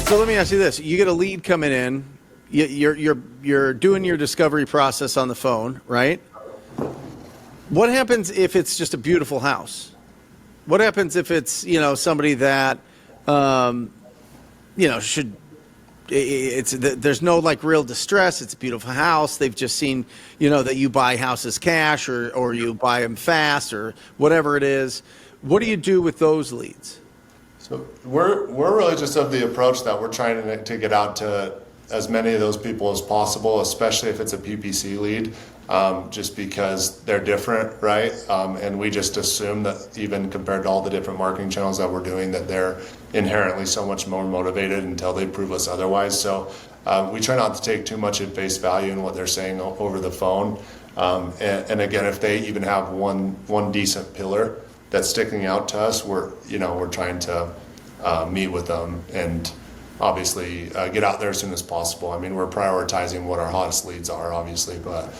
So let me ask you this: you get a lead coming in, you're doing your discovery process on the phone, right? What happens if it's just a beautiful house? What happens if it's somebody that should? There's no like real distress. It's a beautiful house. They've just seen that you buy houses cash or you buy them fast or whatever it is. What do you do with those leads? So we're really just of the approach that we're trying to get out to as many of those people as possible, especially if it's a PPC lead, just because they're different, right? And we just assume that even compared to all the different marketing channels that we're doing, that they're inherently so much more motivated until they prove us otherwise. So we try not to take too much at face value in what they're saying over the phone. And again, if they even have one decent pillar that's sticking out to us, we're trying to meet with them and obviously get out there as soon as possible. I mean, we're prioritizing what our hottest leads are, obviously, but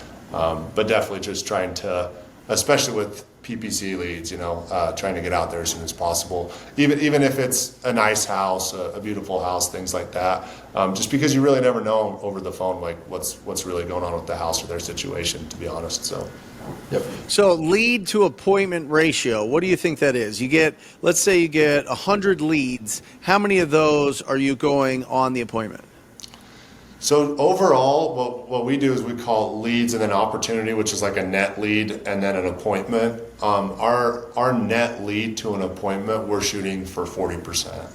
definitely just trying to, especially with PPC leads, trying to get out there as soon as possible. Even if it's a nice house, a beautiful house, things like that. Just because you really never know over the phone, like what's really going on with the house or their situation, to be honest. So. Yep. So lead to appointment ratio, what do you think that is? Let's say you get 100 leads. How many of those are you going on the appointment? So overall, what we do is we call leads and then opportunity, which is like a net lead and then an appointment. Our net lead to an appointment, we're shooting for 40%.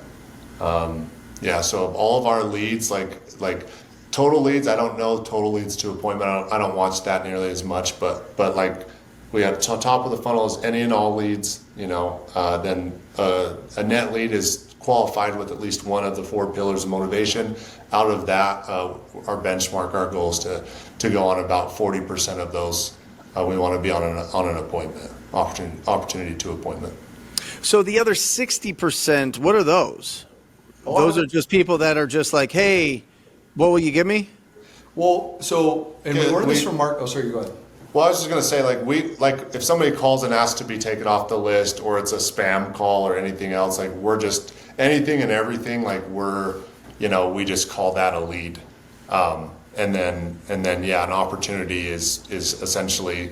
So of all of our leads, like total leads, I don't know total leads to appointment. I don't watch that nearly as much, but like we have top of the funnel is any and all leads. Then a net lead is qualified with at least one of the 4 pillars of motivation. Out of that, our benchmark, our goal is to go on about 40% of those. We want to be on an appointment, opportunity to appointment. So the other 60%, what are those? Those are just people that are just like, hey, what will you give me? Well, and we learned this from Mark. Oh, sorry, you go ahead. Well, I was just going to say, if somebody calls and asks to be taken off the list, or it's a spam call or anything else, like we're just anything and everything, like we just call that a lead. And then an opportunity is essentially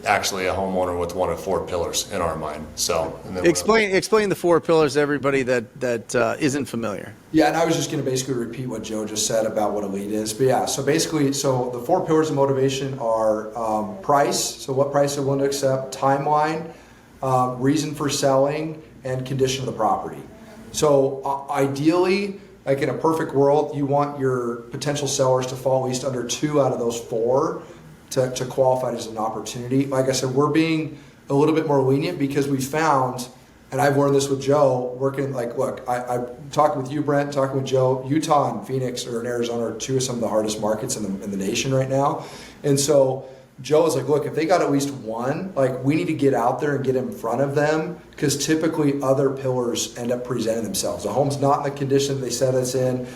actually a homeowner with one of 4 pillars in our mind. So explain the 4 pillars to everybody that isn't familiar. Yeah, and I was just going to basically repeat what Joe just said about what a lead is. But yeah, so basically, the 4 pillars of motivation are price, so what price they're willing to accept, timeline, reason for selling, and condition of the property. So ideally, like in a perfect world, you want your potential sellers to fall at least under 2 out of those 4 to qualify as an opportunity. Like I said, we're being a little bit more lenient because we found, and I've learned this with Joe, working look, I talked with you, Brent, talking with Joe, Utah and Phoenix or in Arizona are 2 of some of the hardest markets in the nation right now. And so Joe is like, look, if they got at least 1, like we need to get out there and get in front of them because typically other pillars end up presenting themselves. The home's not in the condition they said it's in.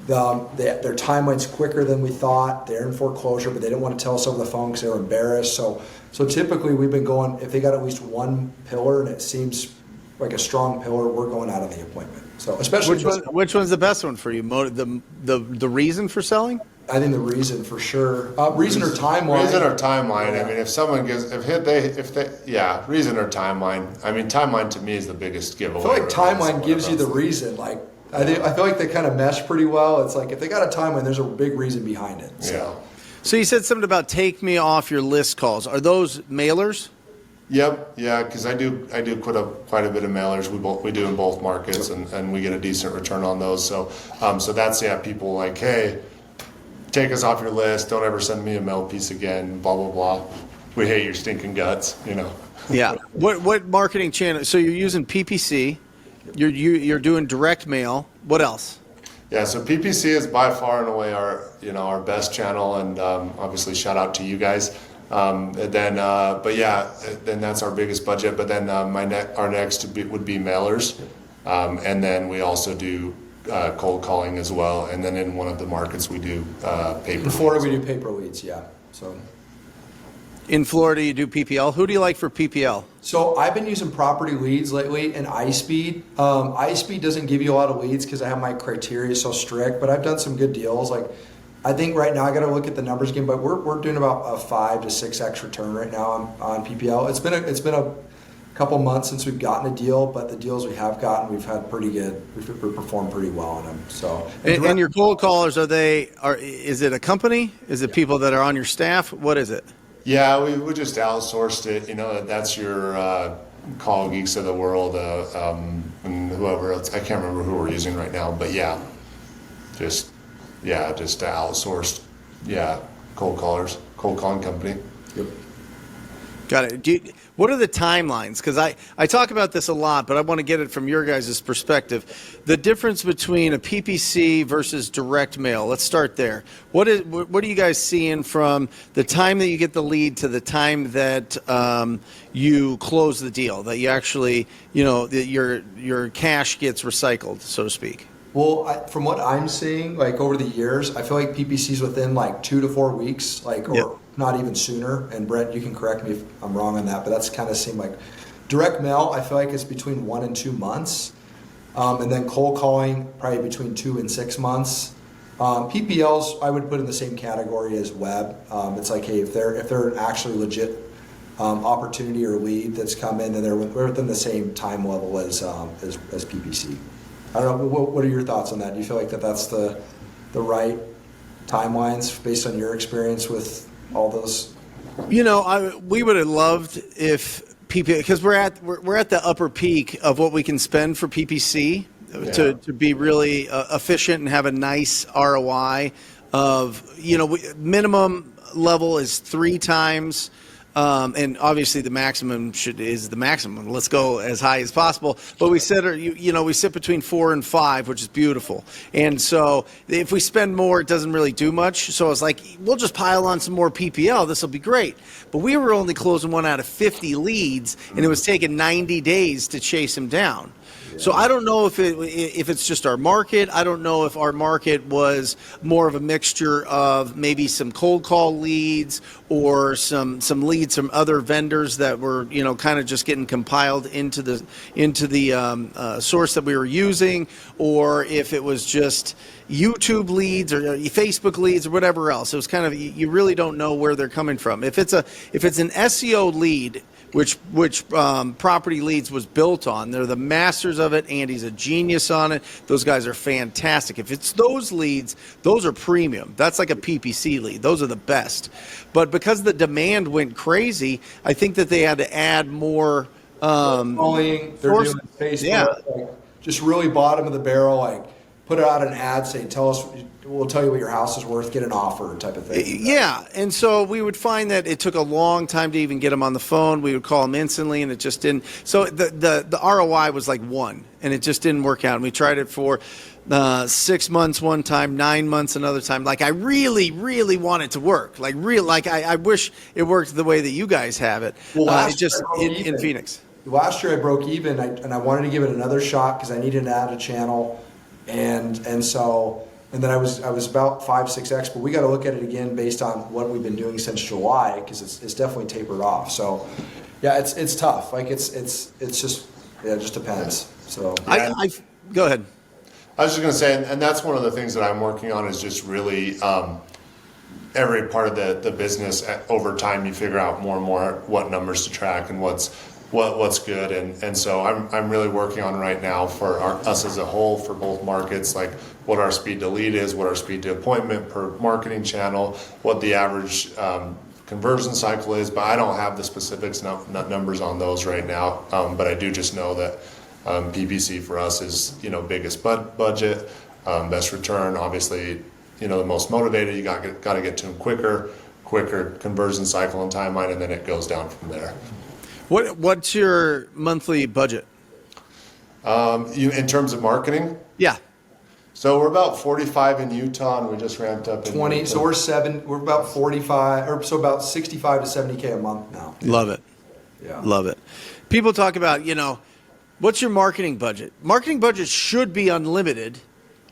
Their timeline's quicker than we thought. They're in foreclosure, but they didn't want to tell us over the phone because they were embarrassed. So typically we've been going, if they got at least 1 pillar and it seems like a strong pillar, we're going out of the appointment. So especially which one's the best one for you? The reason for selling? I think the reason for sure. Reason or timeline. Reason or timeline. Yeah. I mean, if someone gives, reason or timeline. I mean, timeline to me is the biggest giveaway. I feel like timeline gives you the reason. Like I feel like they kind of mesh pretty well. It's like if they got a timeline, there's a big reason behind it. So. Yeah. So you said something about take me off your list calls. Are those mailers? Yep. Yeah, because I do quite a bit of mailers. We do in both markets, and we get a decent return on those. So that's people like, hey, take us off your list. Don't ever send me a mail piece again. Blah blah blah. We hate your stinking guts. Yeah. What marketing channel? So you're using PPC. You're doing direct mail. What else? Yeah, so PPC is by far and away our best channel, and obviously shout out to you guys. Then that's our biggest budget. But then our next would be mailers, and then we also do cold calling as well. And then in one of the markets we do paper. Before we do paper leads, yeah. So. In Florida, you do PPL. Who do you like for PPL? So I've been using Property Leads lately and iSpeed. iSpeed doesn't give you a lot of leads because I have my criteria so strict, but I've done some good deals. Like I think right now I got to look at the numbers again, but we're doing about a 5 to 6x return right now on PPL. It's been a couple months since we've gotten a deal, but the deals we have gotten, we've had pretty good. We've performed pretty well on them. So And your cold callers, is it a company? Is it people that are on your staff? What is it? Yeah, we just outsourced it. You know, that's your Call Geeks of the world and whoever else. I can't remember who we're using right now, but yeah, just outsourced. Yeah, cold calling company. Yep. Got it. What are the timelines? Because I talk about this a lot, but I want to get it from your guys' perspective. The difference between a PPC versus direct mail. Let's start there. What are you guys seeing from the time that you get the lead to the time that you close the deal? That you actually, that your cash gets recycled, so to speak. Well, from what I'm seeing, like over the years, I feel like PPC's within like 2 to 4 weeks, or not even sooner. And Brent, you can correct me if I'm wrong on that, but that's kind of seemed like direct mail. I feel like it's between 1 and 2 months, and then cold calling probably between 2 and 6 months. PPLs I would put in the same category as web. It's like, hey, if they're an actually legit opportunity or lead that's come in, then they're within the same time level as PPC. I don't know. What are your thoughts on that? Do you feel like that's the right timelines based on your experience with all those? We would have loved if PPC, because we're at the upper peak of what we can spend for PPC to be really efficient and have a nice ROI of minimum level is 3 times. And obviously the maximum is the maximum. Let's go as high as possible. But we sit between 4 and 5, which is beautiful. And so if we spend more, it doesn't really do much. So I was like, we'll just pile on some more PPL. This will be great. But we were only closing 1 out of 50 leads, and it was taking 90 days to chase them down. So I don't know if it's just our market. I don't know if our market was more of a mixture of maybe some cold call leads or some leads from other vendors that were kind of just getting compiled into the source that we were using, or if it was just YouTube leads or Facebook leads or whatever else. It was kind of, you really don't know where they're coming from. If it's an SEO lead, which Property Leads was built on. They're the masters of it. Andy's a genius on it. Those guys are fantastic. If it's those leads, those are premium. That's like a PPC lead. Those are the best. But because the demand went crazy, I think that they had to add more. They're doing Facebook, like, just really bottom of the barrel, like put out an ad saying, we'll tell you what your house is worth, get an offer type of thing. Yeah, and so we would find that it took a long time to even get them on the phone. We would call them instantly, and it just didn't. So the ROI was like 1, and it just didn't work out. And we tried it for 6 months one time, 9 months another time. Like I really, really want it to work. I wish it worked the way that you guys have it. Well, it's just in Phoenix. Last year I broke even, and I wanted to give it another shot because I needed to add a channel, and then I was about 5-6x, but we got to look at it again based on what we've been doing since July, because it's definitely tapered off. So yeah, it's tough. Like it's just, it just depends. So go ahead. I was just going to say, and that's one of the things that I'm working on is just really every part of the business over time. You figure out more and more what numbers to track and what's good, and so I'm really working on right now for us as a whole for both markets, like what our speed to lead is, what our speed to appointment per marketing channel, what the average conversion cycle is, but I don't have the specifics numbers on those right now. But I do just know that PPC for us is biggest budget, best return. Obviously, the most motivated. You got to get to them quicker conversion cycle and timeline, and then it goes down from there. What's your monthly budget? In terms of marketing? Yeah. So we're about 45 in Utah, and we just ramped up. 20. So we're about 45, or so about 65 to 70K a month now. Love it. Yeah. Love it. People talk about, what's your marketing budget? Marketing budget should be unlimited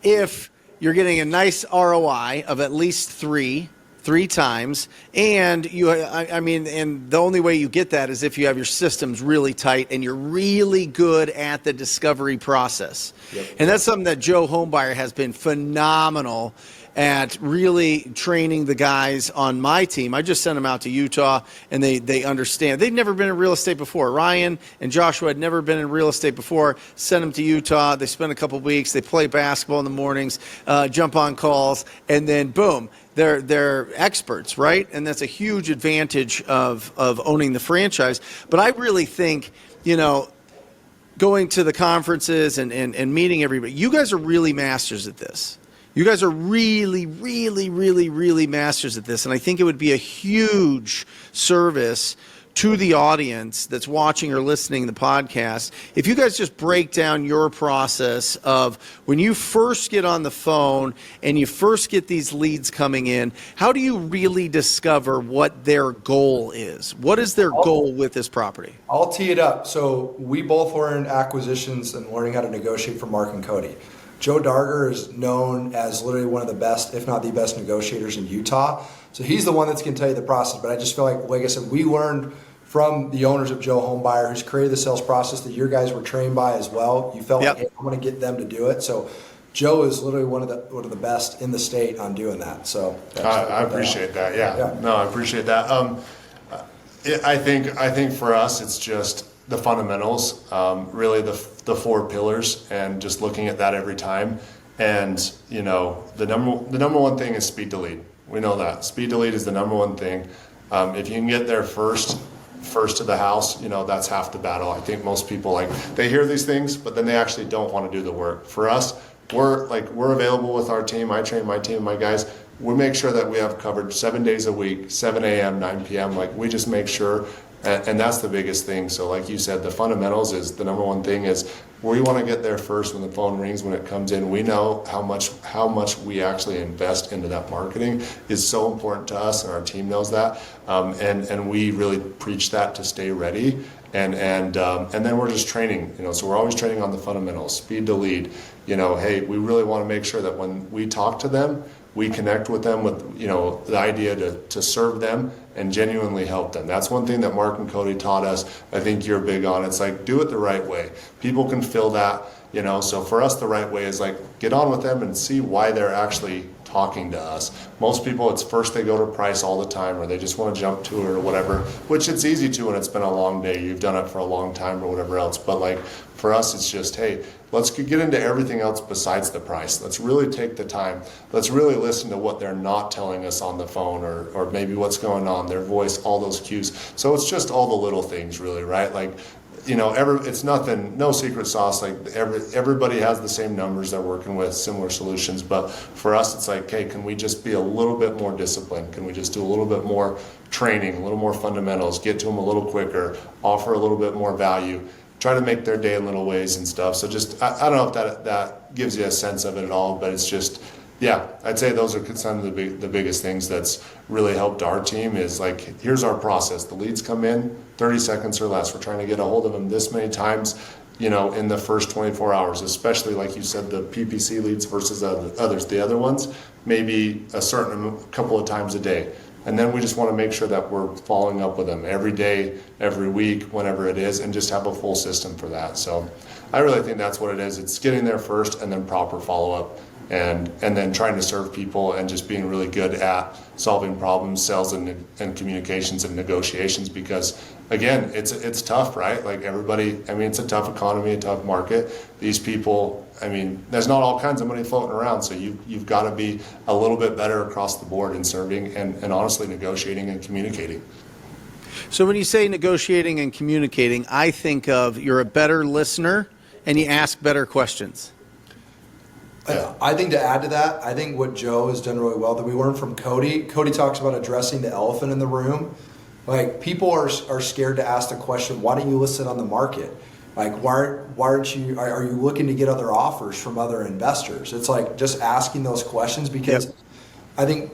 if you're getting a nice ROI of at least 3 3 times, and I mean, and the only way you get that is if you have your systems really tight and you're really good at the discovery process. Yep. And that's something that Joe Homebuyer has been phenomenal at, really training the guys on my team. I just sent them out to Utah, and they understand. They've never been in real estate before. Ryan and Joshua had never been in real estate before. Sent them to Utah. They spend a couple weeks. They play basketball in the mornings, jump on calls, and then boom, they're experts, right? And that's a huge advantage of owning the franchise. But I really think, going to the conferences and meeting everybody, you guys are really masters at this. You guys are really, really, really, really masters at this. And I think it would be a huge service to the audience that's watching or listening to the podcast if you guys just break down your process of when you first get on the phone and you first get these leads coming in, how do you really discover what their goal is? What is their goal with this property? I'll tee it up. So we both were in acquisitions and learning how to negotiate for Mark and Cody. Joe Darger is known as literally one of the best, if not the best, negotiators in Utah. So he's the one that's going to tell you the process. But I just feel like I said, we learned from the owners of Joe Homebuyer, who's created the sales process that your guys were trained by as well. You felt like, hey, I'm going to get them to do it. So Joe is literally one of the best in the state on doing that. So I appreciate that. Yeah. No, I appreciate that. I think for us, it's just the fundamentals, really the 4 pillars, and just looking at that every time. And the number one thing is speed to lead. We know that speed to lead is the number one thing. If you can get there first to the house, that's half the battle. I think most people they hear these things, but then they actually don't want to do the work. For us, we're available with our team. I train my team, my guys. We make sure that we have covered 7 days a week, 7 a.m., 9 p.m. We just make sure. And that's the biggest thing. So like you said, the fundamentals is the number one thing is we want to get there first when the phone rings, when it comes in. We know how much we actually invest into that marketing is so important to us, and our team knows that. And we really preach that to stay ready. And then we're just training, so we're always training on the fundamentals, speed to lead. Hey, we really want to make sure that when we talk to them, we connect with them with, the idea to serve them and genuinely help them. That's one thing that Mark and Cody taught us. I think you're big on. It's do it the right way. People can feel that, so for us, the right way is get on with them and see why they're actually talking to us. Most people, it's first they go to price all the time, or they just want to jump to it or whatever, which it's easy to when it's been a long day. You've done it for a long time or whatever else. But for us, it's just, hey, let's get into everything else besides the price. Let's really take the time. Let's really listen to what they're not telling us on the phone, or maybe what's going on, their voice, all those cues. So it's just all the little things really, right? It's nothing, no secret sauce. Everybody has the same numbers they're working with, similar solutions. But for us, it's hey, can we just be a little bit more disciplined? Can we just do a little bit more training, a little more fundamentals, get to them a little quicker, offer a little bit more value, try to make their day in little ways and stuff. So just, I don't know if that gives you a sense of it at all, but it's just, yeah, I'd say those are some of the biggest things that's really helped our team is here's our process. The leads come in 30 seconds or less. We're trying to get a hold of them this many times, in the first 24 hours, especially like you said, the PPC leads versus others. The other ones, maybe a couple of times a day. And then we just want to make sure that we're following up with them every day, every week, whenever it is, and just have a full system for that. So I really think that's what it is. It's getting there first and then proper follow-up. And then trying to serve people and just being really good at solving problems, sales and communications and negotiations, because again, it's tough, right? Everybody, it's a tough economy, a tough market. These people, there's not all kinds of money floating around, so you've got to be a little bit better across the board in serving and honestly negotiating and communicating. So when you say negotiating and communicating, I think of you're a better listener and you ask better questions. Yeah. I think to add to that, I think what Joe has done really well that we learned from Cody. Cody talks about addressing the elephant in the room. People are scared to ask the question, why don't you list it on the market? Why aren't you? Are you looking to get other offers from other investors? It's just asking those questions, because I think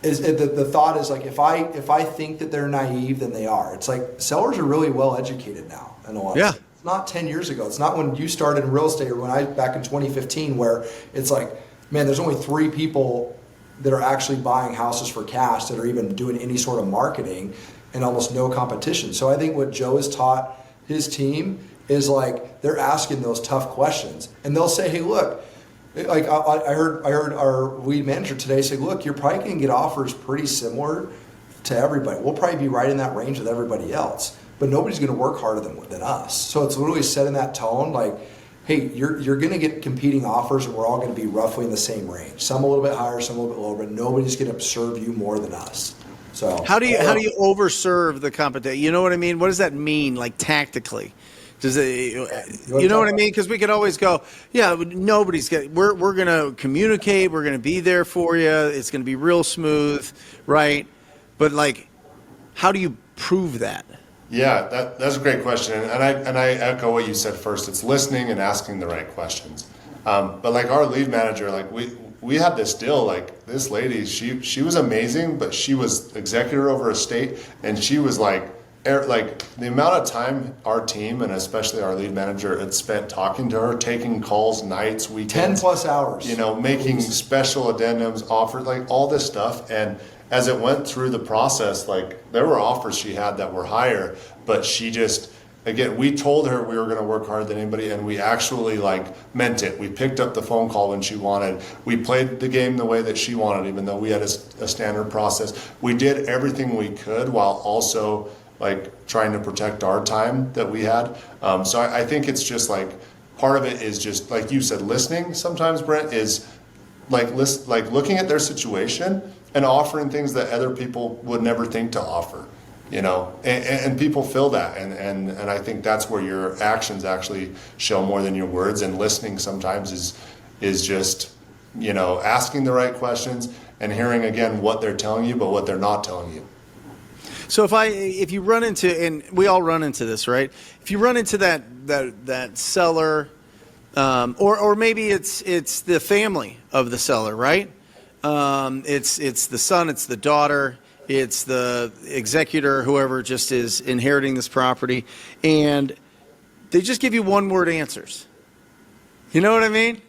the thought is if I think that they're naive, then they are. It's sellers are really well educated now in a lot. Yeah. Not 10 years ago. It's not when you started in real estate or back in 2015 where it's man, there's only 3 people that are actually buying houses for cash that are even doing any sort of marketing and almost no competition. So I think what Joe has taught his team is like they're asking those tough questions, and they'll say, hey, look, like I heard our lead manager today say, look, you're probably going to get offers pretty similar to everybody. We'll probably be right in that range with everybody else, but nobody's going to work harder than us. So it's literally setting that tone like, hey, you're going to get competing offers, and we're all going to be roughly in the same range. Some a little bit higher, some a little bit lower, but nobody's going to serve you more than us. So How do you overserve the competition? You know what I mean? What does that mean, like tactically? Does it, you know what I mean? Because we could always go, yeah, nobody's getting. We're going to communicate. We're going to be there for you. It's going to be real smooth, right? But like, how do you prove that? Yeah, that's a great question, and I echo what you said first. It's listening and asking the right questions. But like our lead manager, like we had this deal. Like this lady, she was amazing, but she was executor over a state, and she was like the amount of time our team and especially our lead manager had spent talking to her, taking calls, nights, weekends, 10+ hours. You know, making special addendums, offers, like all this stuff, and as it went through the process, like there were offers she had that were higher, but she just, again, we told her we were going to work harder than anybody, and we actually like meant it. We picked up the phone call when she wanted. We played the game the way that she wanted, even though we had a standard process. We did everything we could while also like trying to protect our time that we had. So I think it's just like part of it is just like you said, listening. Sometimes, Brent, is like looking at their situation and offering things that other people would never think to offer, you know, and people feel that, and I think that's where your actions actually show more than your words. And listening sometimes is just, you know, asking the right questions and hearing again what they're telling you, but what they're not telling you. So if you run into, and we all run into this, right? If you run into that seller, or maybe it's the family of the seller, right? It's the son, it's the daughter, it's the executor, whoever just is inheriting this property, and they just give you one-word answers. You know what I mean?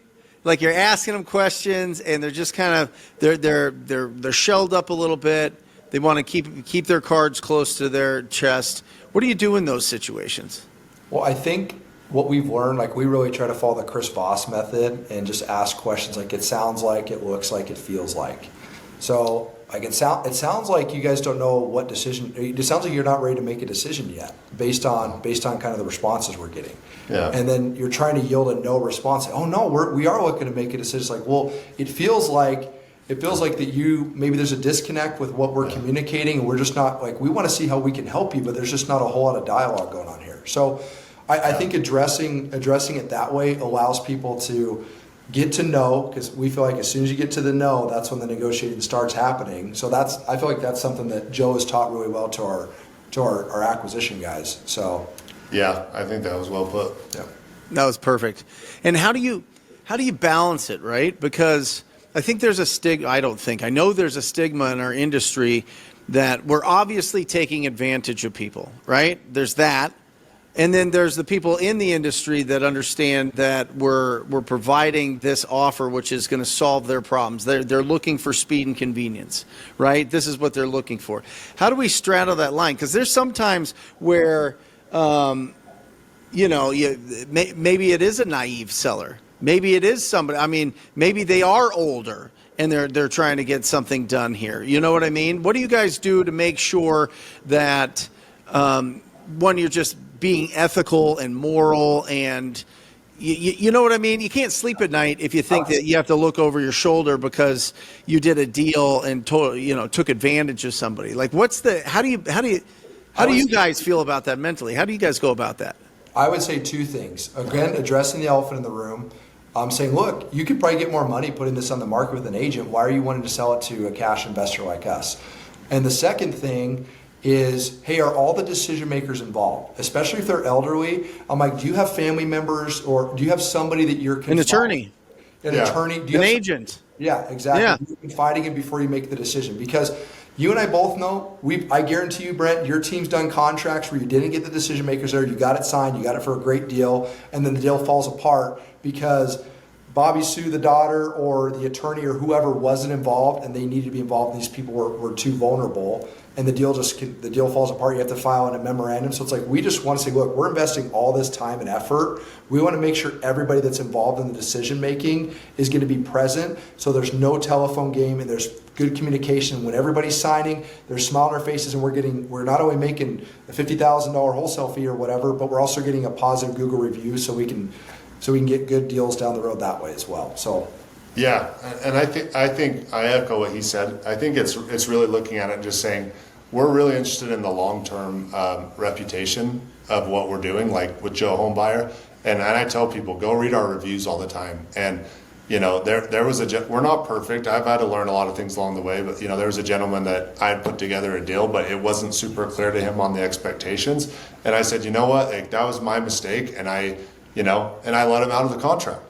Like you're asking them questions, and they're just kind of they're shelled up a little bit. They want to keep their cards close to their chest. What do you do in those situations? Well, I think what we've learned, like we really try to follow the Chris Voss method and just ask questions like it sounds like, it looks like, it feels like. So like it sounds like you guys don't know what decision. It sounds like you're not ready to make a decision yet, based on kind of the responses we're getting. Yeah. And then you're trying to yield a no response. Oh no, we are looking to make a decision. It's like, well, it feels like that maybe there's a disconnect with what we're communicating, and we're just not like, we want to see how we can help you, but there's just not a whole lot of dialogue going on here. So I think addressing it that way allows people to get to know, because we feel like as soon as you get to the know, that's when the negotiating starts happening. So I feel like that's something that Joe has taught really well to our acquisition guys. So yeah, I think that was well put. yeah, That was perfect. And how do you balance it, right? Because I think there's a stigma. I know there's a stigma in our industry that we're obviously taking advantage of people, right? There's that. And then there's the people in the industry that understand that we're providing this offer, which is going to solve their problems. They're looking for speed and convenience, right? This is what they're looking for. How do we straddle that line? Because there's sometimes where, maybe it is a naive seller. Maybe it is somebody. I mean, maybe they are older and they're trying to get something done here. You know what I mean? What do you guys do to make sure that one, you're just being ethical and moral, and you know what I mean? You can't sleep at night if you think that you have to look over your shoulder because you did a deal and took advantage of somebody. Like, how do you guys feel about that mentally? How do you guys go about that? I would say two things. Again, addressing the elephant in the room. Saying, look, you could probably get more money putting this on the market with an agent. Why are you wanting to sell it to a cash investor like us? And the second thing is, hey, are all the decision makers involved? Especially if they're elderly. I'm like, do you have family members, or do you have somebody that you're An attorney. An attorney? Do you An have agent. Yeah, exactly. Yeah. You've been fighting it before you make the decision, because you and I both know, I guarantee you, Brent, your team's done contracts where you didn't get the decision makers there, you got it signed, you got it for a great deal, and then the deal falls apart because Bobby Sue, the daughter, or the attorney or whoever wasn't involved and they needed to be involved and these people were too vulnerable and the deal falls apart, you have to file in a memorandum. So it's like, we just want to say, look, we're investing all this time and effort. We want to make sure everybody that's involved in the decision making is going to be present. So there's no telephone game and there's good communication. When everybody's signing, they're smiling on their faces and we're not only making a $50,000 wholesale fee or whatever, but we're also getting a positive Google review so we can get good deals down the road that way as well. So, yeah, and I think I echo what he said. I think it's really looking at it and just saying we're really interested in the long-term reputation of what we're doing, like with Joe Homebuyer. And I tell people, go read our reviews all the time. And there was we're not perfect. I've had to learn a lot of things along the way, but there was a gentleman that I had put together a deal, but it wasn't super clear to him on the expectations. And I said, you know what, like, that was my mistake, and I let him out of the contract.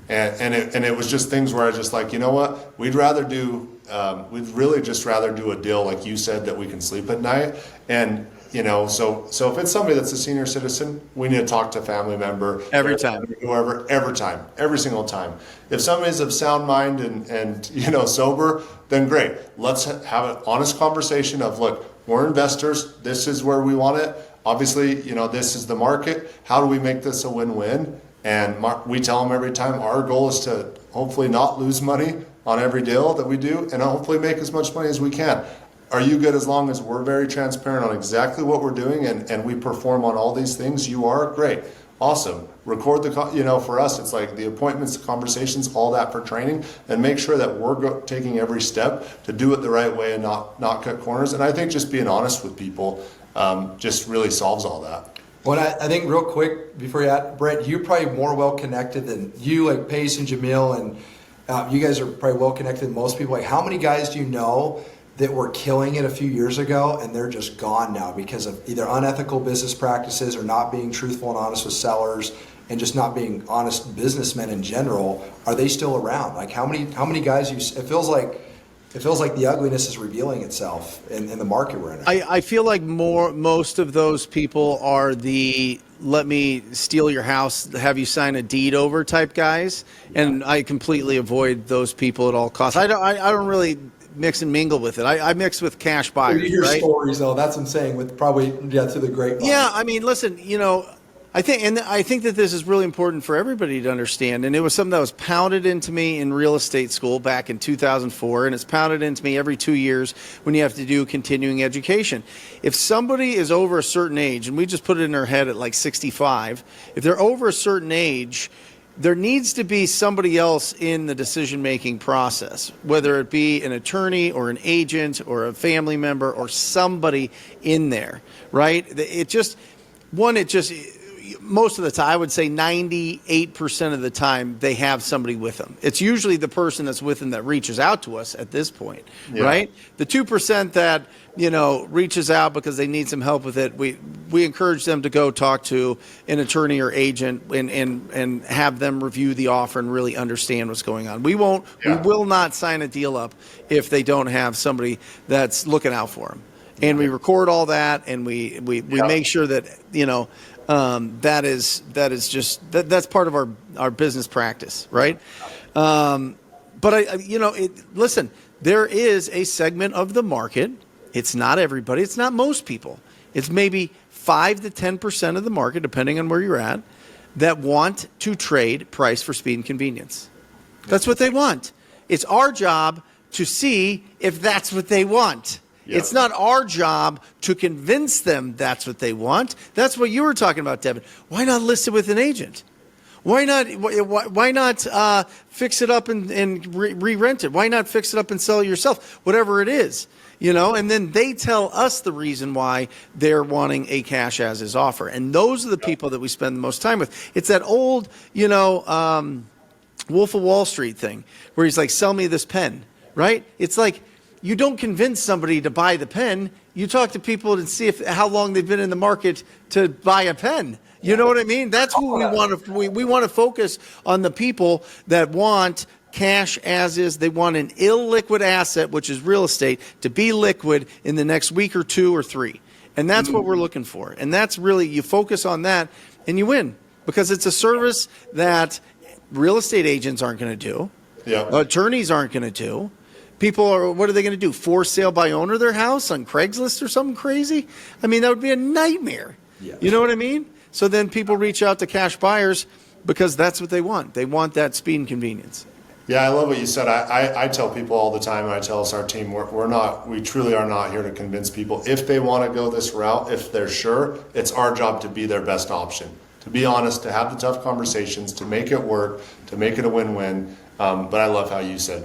And it was just things where I just like, you know what, we'd really just rather do a deal like you said that we can sleep at night. And so if it's somebody that's a senior citizen, we need to talk to a family member every time, whoever, every single time. If somebody's of sound mind and sober, then great. Let's have an honest conversation of, look, we're investors. This is where we want it. Obviously, this is the market. How do we make this a win-win? And we tell them every time our goal is to hopefully not lose money on every deal that we do and hopefully make as much money as we can. Are you good as long as we're very transparent on exactly what we're doing and we perform on all these things? You are? Great. Awesome. Record for us, it's like the appointments, the conversations, all that for training, and make sure that we're taking every step to do it the right way and not cut corners. And I think just being honest with people just really solves all that. Well, I think real quick before you add, Brent, you're probably more well connected than you, like Pace and Jamil, and you guys are probably well connected than most people. Like, how many guys do you know that were killing it a few years ago and they're just gone now because of either unethical business practices or not being truthful and honest with sellers and just not being honest businessmen in general? Are they still around? Like, how many guys it feels like the ugliness is revealing itself in the market we're in. I feel like most of those people are the let me steal your house, have you sign a deed over type guys, and I completely avoid those people at all costs. I don't really mix and mingle with it. I mix with cash buyers. You hear right? stories though. That's what I'm saying. With probably through the grapevine. Yeah, I mean, listen, I think that this is really important for everybody to understand, and it was something that was pounded into me in real estate school back in 2004, and it's pounded into me every 2 years when you have to do continuing education. If somebody is over a certain age, and we just put it in their head at like 65, if they're over a certain age, there needs to be somebody else in the decision-making process, whether it be an attorney or an agent or a family member or somebody in there, right? Most of the time, I would say 98% of the time, they have somebody with them. It's usually the person that's with them that reaches out to us at this point, right? The 2% that, reaches out because they need some help with it, we encourage them to go talk to an attorney or agent and have them review the offer and really understand what's going on. We will not sign a deal up if they don't have somebody that's looking out for them. And we record all that, and we make sure that, that's part of our business practice, right? Listen, there is a segment of the market. It's not everybody. It's not most people. It's maybe 5 to 10% of the market, depending on where you're at, that want to trade price for speed and convenience. That's what they want. It's our job to see if that's what they want. Yep. It's not our job to convince them that's what they want. That's what you were talking about, Devin. Why not list it with an agent? Why not fix it up and re-rent it? Why not fix it up and sell it yourself? Whatever it is, and then they tell us the reason why they're wanting a cash as is offer. And those are the people that we spend the most time with. It's that old, Wolf of Wall Street thing where he's like, sell me this pen, right? It's like, you don't convince somebody to buy the pen. You talk to people and see how long they've been in the market to buy a pen. You know what I mean? That's who we want to. We want to focus on the people that want cash as is. They want an illiquid asset, which is real estate, to be liquid in the next week or 2 or 3. And that's what we're looking for. And that's really, you focus on that and you win, because it's a service that real estate agents aren't going to do. Yep. Attorneys aren't going to do. People are, what are they going to do? For sale by owner their house on Craigslist or something crazy? I mean, that would be a nightmare. Yeah. You know what I mean? So then people reach out to cash buyers because that's what they want. They want that speed and convenience. Yeah, I love what you said. I tell people all the time, and I tell us our team, we truly are not here to convince people. If they want to go this route, if they're sure, it's our job to be their best option. To be honest, to have the tough conversations, to make it work, to make it a win-win. But I love how you said,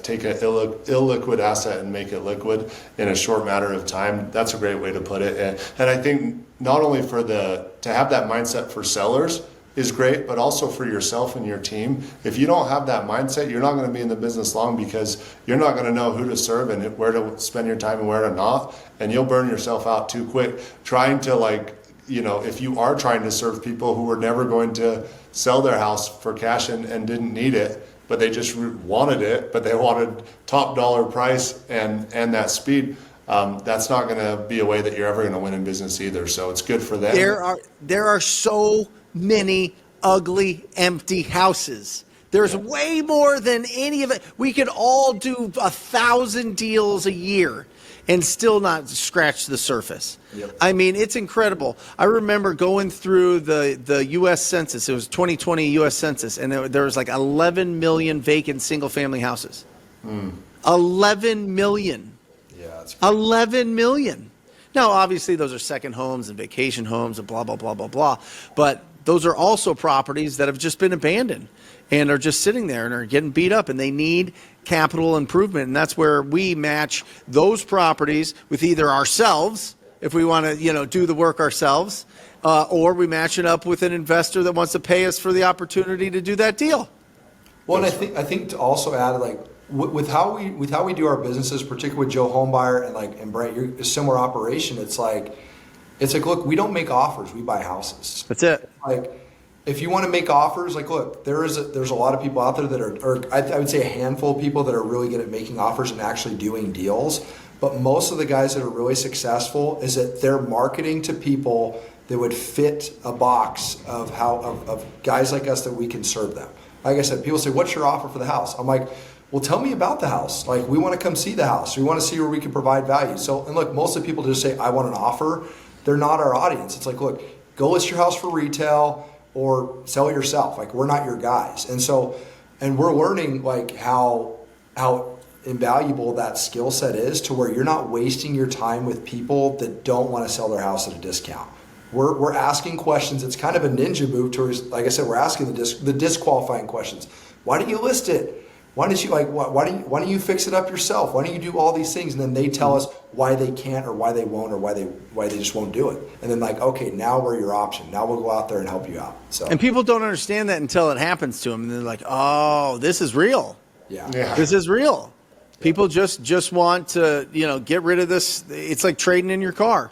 take an illiquid asset and make it liquid in a short matter of time. That's a great way to put it. And I think not only to have that mindset for sellers is great, but also for yourself and your team. If you don't have that mindset, you're not going to be in the business long, because you're not going to know who to serve and where to spend your time and where to not. And you'll burn yourself out too quick trying to if you are trying to serve people who were never going to sell their house for cash and didn't need it, but they just wanted it, but they wanted top dollar price and that speed, that's not going to be a way that you're ever going to win in business either. So it's good for them. There are so many ugly, empty houses. There's way more than any of it. We could all do 1,000 deals a year and still not scratch the surface. Yep. I mean, it's incredible. I remember going through the U.S. Census. It was 2020 U.S. Census, and there was like 11 million vacant single-family houses. 11 million. Yeah, that's crazy. 11 million. Now, obviously, those are second homes and vacation homes and blah, blah, blah, blah, blah. But those are also properties that have just been abandoned and are just sitting there and are getting beat up, and they need capital improvement. And that's where we match those properties with either ourselves, if we want to, do the work ourselves, or we match it up with an investor that wants to pay us for the opportunity to do that deal. Well, and I think to also add, like, with how we do our businesses, particularly with Joe Homebuyer and Brent, you're a similar operation. It's like, look, we don't make offers, we buy houses. That's it. Like, if you want to make offers, like, look, there's a lot of people out there that are I would say a handful of people that are really good at making offers and actually doing deals. But most of the guys that are really successful is that they're marketing to people that would fit a box of guys like us that we can serve them. Like I said, people say, "What's your offer for the house?" I'm like, well, tell me about the house. Like, we want to come see the house. We want to see where we can provide value. So, and look, most of the people just say, I want an offer. They're not our audience. It's like, look, go list your house for retail or sell it yourself. Like, we're not your guys. And so, and we're learning like how invaluable that skill set is, to where you're not wasting your time with people that don't want to sell their house at a discount. We're asking questions. It's kind of a ninja move towards, like I said, we're asking the disqualifying questions. Why didn't you list it? Why didn't you why don't you fix it up yourself? Why don't you do all these things? And then they tell us why they can't, or why they won't, or why they just won't do it. And then, like, okay, now we're your option. Now we'll go out there and help you out. So, and people don't understand that until it happens to them, and they're like, "Oh, this is real. Yeah. This is real." People just want to, get rid of this. It's like trading in your car.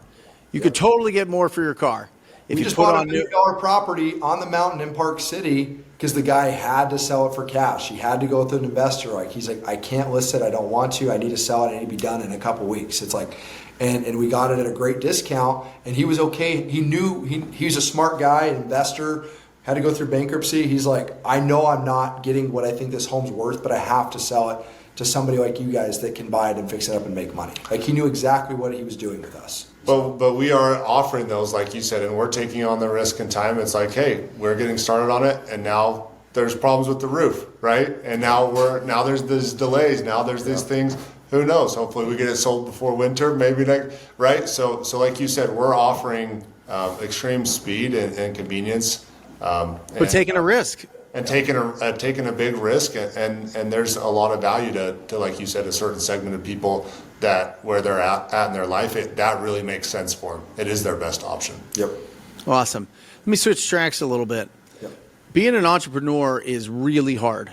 You could totally get more for your car if we you just put bought on a $1 million property on the mountain in Park City because the guy had to sell it for cash. He had to go with an investor. Like, he's like, I can't list it. I don't want to. I need to sell it. I need to be done in a couple weeks. It's like, and we got it at a great discount. And he was okay. He knew he was a smart guy, investor. Had to go through bankruptcy. He's like, I know I'm not getting what I think this home's worth, but I have to sell it to somebody like you guys that can buy it and fix it up and make money. Like, he knew exactly what he was doing with us. But we are offering those, like you said, and we're taking on the risk and time. It's like, hey, we're getting started on it, and now there's problems with the roof, right? And now there's these delays. Now there's these things. Who knows? Hopefully we get it sold before winter, maybe next, right? So like you said, we're offering extreme speed and convenience. But taking a risk. And taking a big risk, and there's a lot of value to, like you said, a certain segment of people that where they're at in their life, that really makes sense for them. It is their best option. Yep. Awesome. Let me switch tracks a little bit. Yep. Being an entrepreneur is really hard,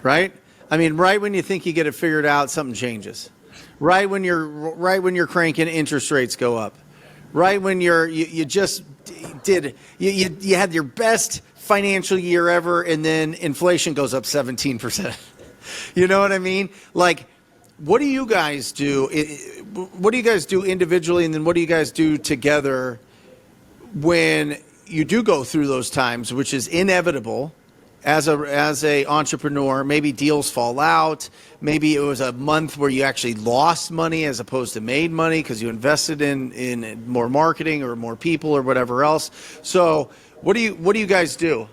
right? I mean, right when you think you get it figured out, something changes. Right when you're cranking, interest rates go up. Right when you had your best financial year ever, and then inflation goes up 17%. You know what I mean? Like, what do you guys do? What do you guys do individually, and then what do you guys do together when you do go through those times, which is inevitable, as a entrepreneur, maybe deals fall out. Maybe it was a month where you actually lost money as opposed to made money because you invested in more marketing or more people or whatever else. So what do you guys do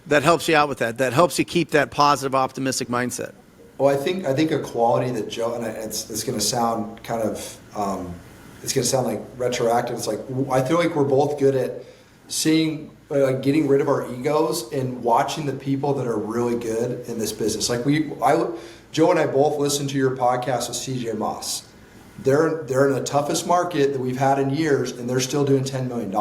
that helps you out with that? That helps you keep that positive, optimistic mindset? Well, I think a quality that Joe, and it's going to sound kind of, it's going to sound like retroactive. It's like, I feel like we're both good at seeing, like, getting rid of our egos and watching the people that are really good in this business. Like Joe and I both listened to your podcast with CJ Moss. They're in the toughest market that we've had in years, and they're still doing $10 million.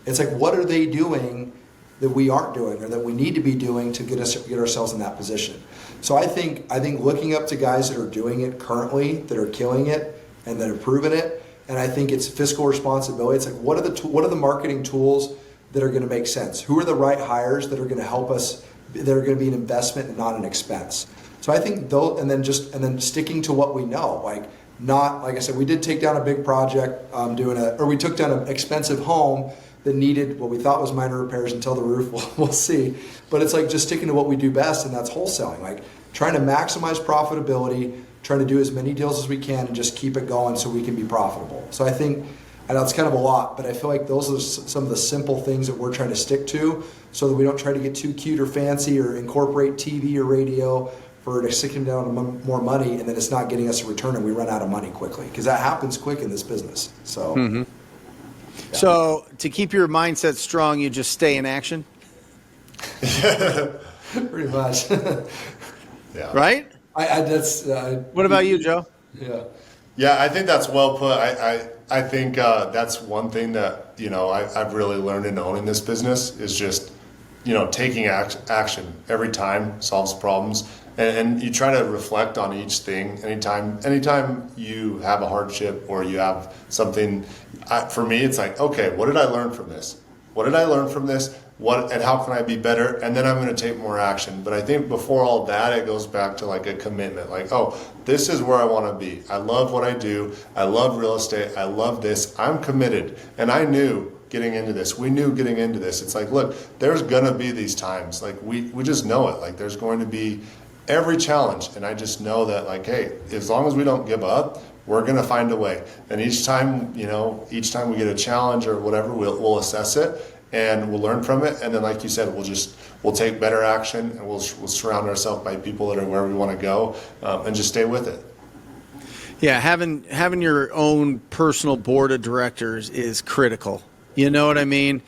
It's like, what are they doing that we aren't doing or that we need to be doing to get ourselves in that position? So I think looking up to guys that are doing it currently, that are killing it, and that have proven it. And I think it's fiscal responsibility. It's like, what are the marketing tools that are going to make sense? Who are the right hires that are going to help us, that are going to be an investment and not an expense? So I think and then sticking to what we know. Like I said, we did take down a big project, we took down an expensive home that needed what we thought was minor repairs until the roof. We'll see. But it's like just sticking to what we do best, and that's wholesaling. Like trying to maximize profitability, trying to do as many deals as we can, and just keep it going so we can be profitable. So I think, I know it's kind of a lot, but I feel like those are some of the simple things that we're trying to stick to so that we don't try to get too cute or fancy or incorporate TV or radio for sticking down more money, and then it's not getting us a return and we run out of money quickly, because that happens quick in this business. So, yeah. So to keep your mindset strong, you just stay in action? Pretty much. Yeah. Right? What about you, Joe? Yeah. Yeah, I think that's well put. I think that's one thing that, I've really learned in owning this business is just, taking action every time solves problems. And you try to reflect on each thing. Anytime you have a hardship or you have something, for me, it's like, okay, what did I learn from this? What did I learn from this? And how can I be better? And then I'm going to take more action. But I think before all that, it goes back to like a commitment. Like, oh, this is where I want to be. I love what I do. I love real estate. I love this. I'm committed. And I knew getting into this. We knew getting into this. It's like, look, there's going to be these times. Like we just know it. Like there's going to be every challenge. And I just know that, like, hey, as long as we don't give up, we're going to find a way. And each time we get a challenge or whatever, we'll assess it and we'll learn from it. And then, like you said, we'll take better action, and we'll surround ourselves by people that are where we want to go, and just stay with it. Yeah, having your own personal board of directors is critical. You know what I mean?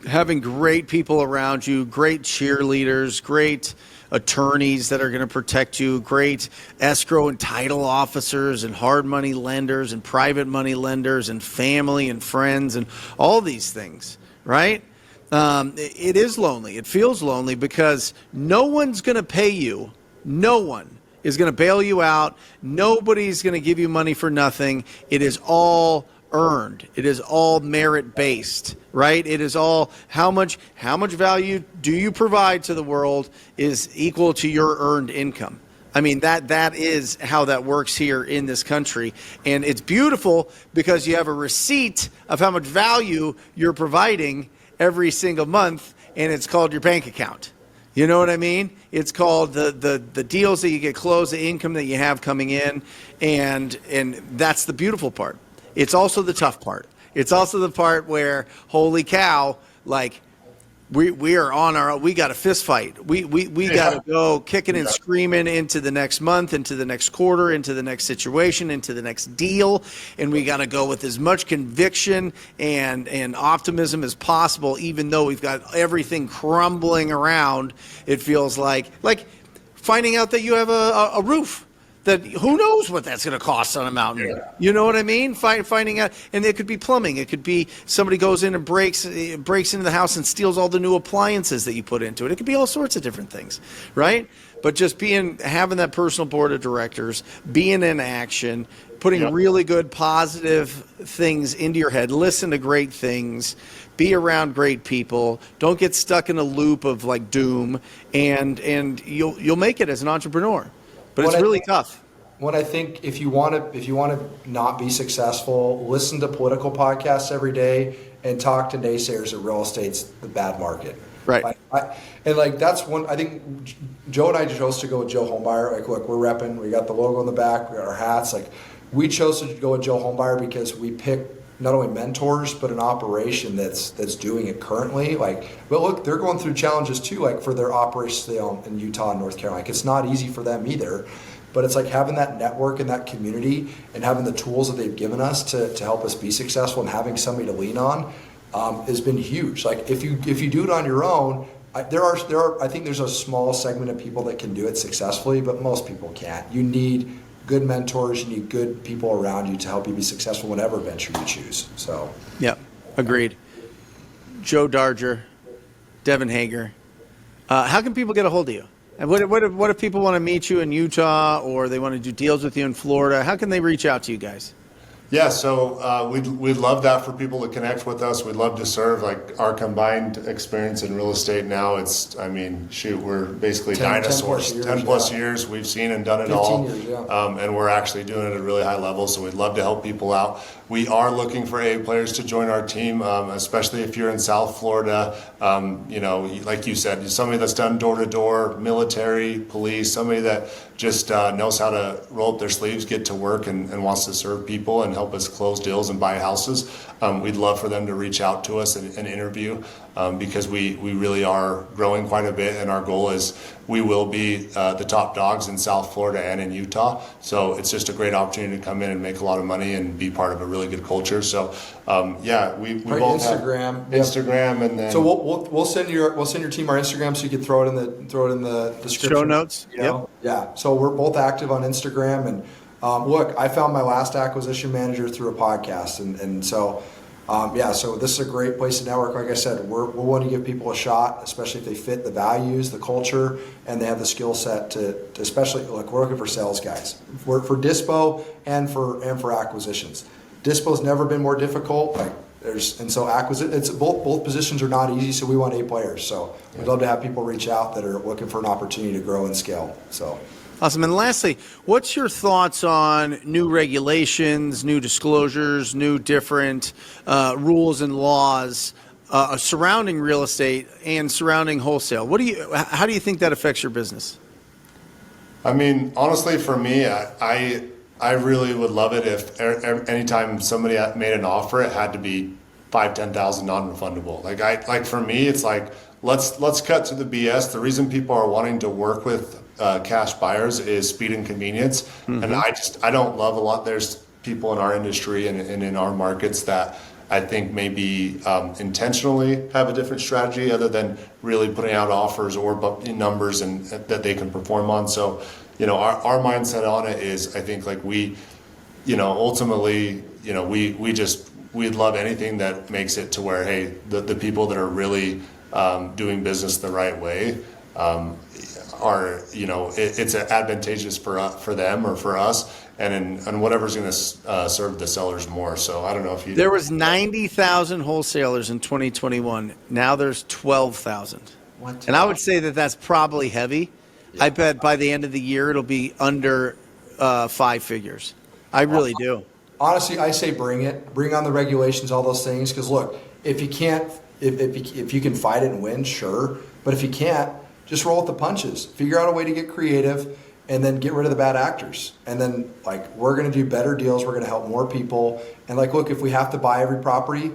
Having great people around you, great cheerleaders, great attorneys that are going to protect you, great escrow and title officers and hard money lenders and private money lenders and family and friends and all these things, right? It is lonely. It feels lonely because no one's going to pay you. No one is going to bail you out. Nobody's going to give you money for nothing. It is all earned. It is all merit based, right? It is all how much value do you provide to the world is equal to your earned income. I mean, that is how that works here in this country. And it's beautiful because you have a receipt of how much value you're providing every single month, and it's called your bank account. You know what I mean? It's called the deals that you get closed, the income that you have coming in, and that's the beautiful part. It's also the tough part. It's also the part where, holy cow, like we are on we got a fist fight. We got to go kicking and screaming into the next month, into the next quarter, into the next situation, into the next deal, and we got to go with as much conviction and optimism as possible, even though we've got everything crumbling around. It feels like finding out that you have a roof. That who knows what that's going to cost on a mountain. Yeah. You know what I mean? Finding out, and it could be plumbing. It could be somebody goes in and breaks into the house and steals all the new appliances that you put into it. It could be all sorts of different things, right? But just having that personal board of directors, being in action, putting really good positive things into your head, listen to great things, be around great people, don't get stuck in a loop of like doom, and you'll make it as an entrepreneur. But it's really tough. What I think, if you want to not be successful, listen to political podcasts every day and talk to naysayers that real estate's the bad market. Right. And like that's one. I think Joe and I chose to go with Joe Homebuyer. Like, look, we're repping. We got the logo on the back. We got our hats. Like, we chose to go with Joe Homebuyer because we picked not only mentors but an operation that's doing it currently. Like, but look, they're going through challenges too. Like for their operations in Utah and North Carolina. Like, it's not easy for them either. But it's like having that network and that community and having the tools that they've given us to help us be successful and having somebody to lean on has been huge. Like if you do it on your own, I think there's a small segment of people that can do it successfully, but most people can't. You need good mentors, you need good people around you to help you be successful whatever venture you choose. So Yep, agreed. Joe Darger, Devin Hager. How can people get a hold of you? And what if people want to meet you in Utah or they want to do deals with you in Florida? How can they reach out to you guys? Yeah, so we'd love that for people to connect with us. We'd love to serve. Like our combined experience in real estate now, we're basically 10 dinosaurs. 10 plus years, we've seen and done it 15 all. years, yeah. And we're actually doing it at a really high level, so we'd love to help people out. We are looking for A players to join our team, especially if you're in South Florida. Like you said, somebody that's done door-to-door, military, police, somebody that just knows how to roll up their sleeves, get to work, and wants to serve people and help us close deals and buy houses. We'd love for them to reach out to us and interview because we really are growing quite a bit, and our goal is we will be the top dogs in South Florida and in Utah. So it's just a great opportunity to come in and make a lot of money and be part of a really good culture. So we both Instagram, have Instagram, and then so we'll send your team our Instagram so you can throw it in the description. Show notes. You know? Yeah. So we're both active on Instagram, and look, I found my last acquisition manager through a podcast, and so. So this is a great place to network. Like I said, we're wanting to give people a shot, especially if they fit the values, the culture, and they have the skill set to especially, look, we're looking for sales guys. We're for dispo and for acquisitions. Dispo's never been more difficult. It's both positions are not easy, so we want A players. So we'd love to have people reach out that are looking for an opportunity to grow and scale. So. Awesome. And lastly, what's your thoughts on new regulations, new disclosures, new different rules and laws surrounding real estate and surrounding wholesale? How do you think that affects your business? I mean, honestly, for me, I really would love it if anytime somebody made an offer, it had to be $5,000-$10,000 non-refundable. Like for me, it's like let's cut to the BS. The reason people are wanting to work with cash buyers is speed and convenience. Mm-hmm. And I don't love a lot. There's people in our industry and in our markets that I think maybe intentionally have a different strategy other than really putting out offers or numbers and that they can perform on. So, our mindset on it is, I think like ultimately, we'd love anything that makes it to where, hey, the people that are really doing business the right way it's advantageous for them or for us, and whatever's going to serve the sellers more. So I don't know if there was 90,000 wholesalers in 2021. Now there's 12,000. And I would say that's probably heavy. Yeah. I bet by the end of the year it'll be under 5 figures. I really do. Honestly, I say bring on the regulations, all those things. Because look, if you can't, if you can fight it and win, sure. But if you can't, just roll with the punches. Figure out a way to get creative and then get rid of the bad actors. And then, we're going to do better deals. We're going to help more people. And, look, if we have to buy every property,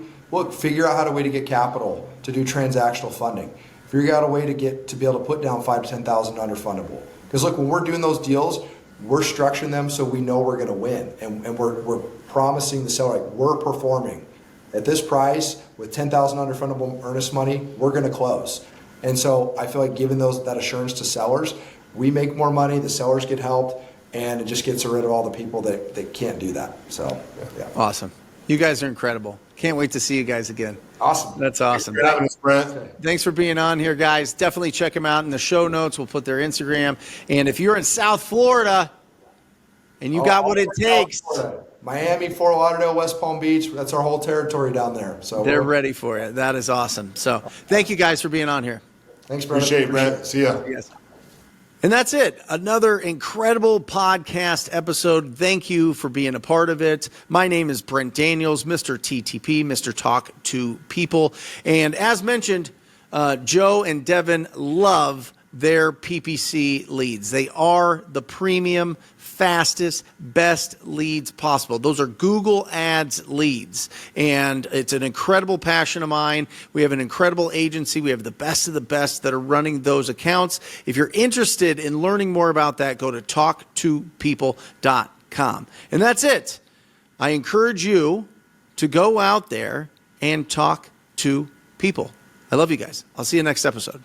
figure out a way to get capital to do transactional funding. Figure out a way to be able to put down $5,000 to $10,000 non-refundable. Because, look, when we're doing those deals, we're structuring them so we know we're going to win. And we're promising the seller, we're performing. At this price, with $10,000 non-refundable earnest money, we're going to close. And so I feel like giving that assurance to sellers, we make more money, the sellers get helped, and it just gets rid of all the people that can't do that. So, yeah. Awesome. You guys are incredible. Can't wait to see you guys again. Awesome. That's awesome. Thanks for having us, Brent. Thanks for being on here, guys. Definitely check them out in the show notes. We'll put their Instagram. And if you're in South Florida and you got what it takes. Miami, Fort Lauderdale, West Palm Beach, that's our whole territory down there. So they're ready for it. That is awesome. So thank you guys for being on here. Thanks, Brent. Appreciate it, Brent. See ya. Yes. And that's it. Another incredible podcast episode. Thank you for being a part of it. My name is Brent Daniels, Mr. TTP, Mr. Talk to People. And as mentioned, Joe and Devin love their PPC leads. They are the premium, fastest, best leads possible. Those are Google Ads leads. And it's an incredible passion of mine. We have an incredible agency. We have the best of the best that are running those accounts. If you're interested in learning more about that, go to talktopeople.com. And that's it. I encourage you to go out there and talk to people. I love you guys. I'll see you next episode.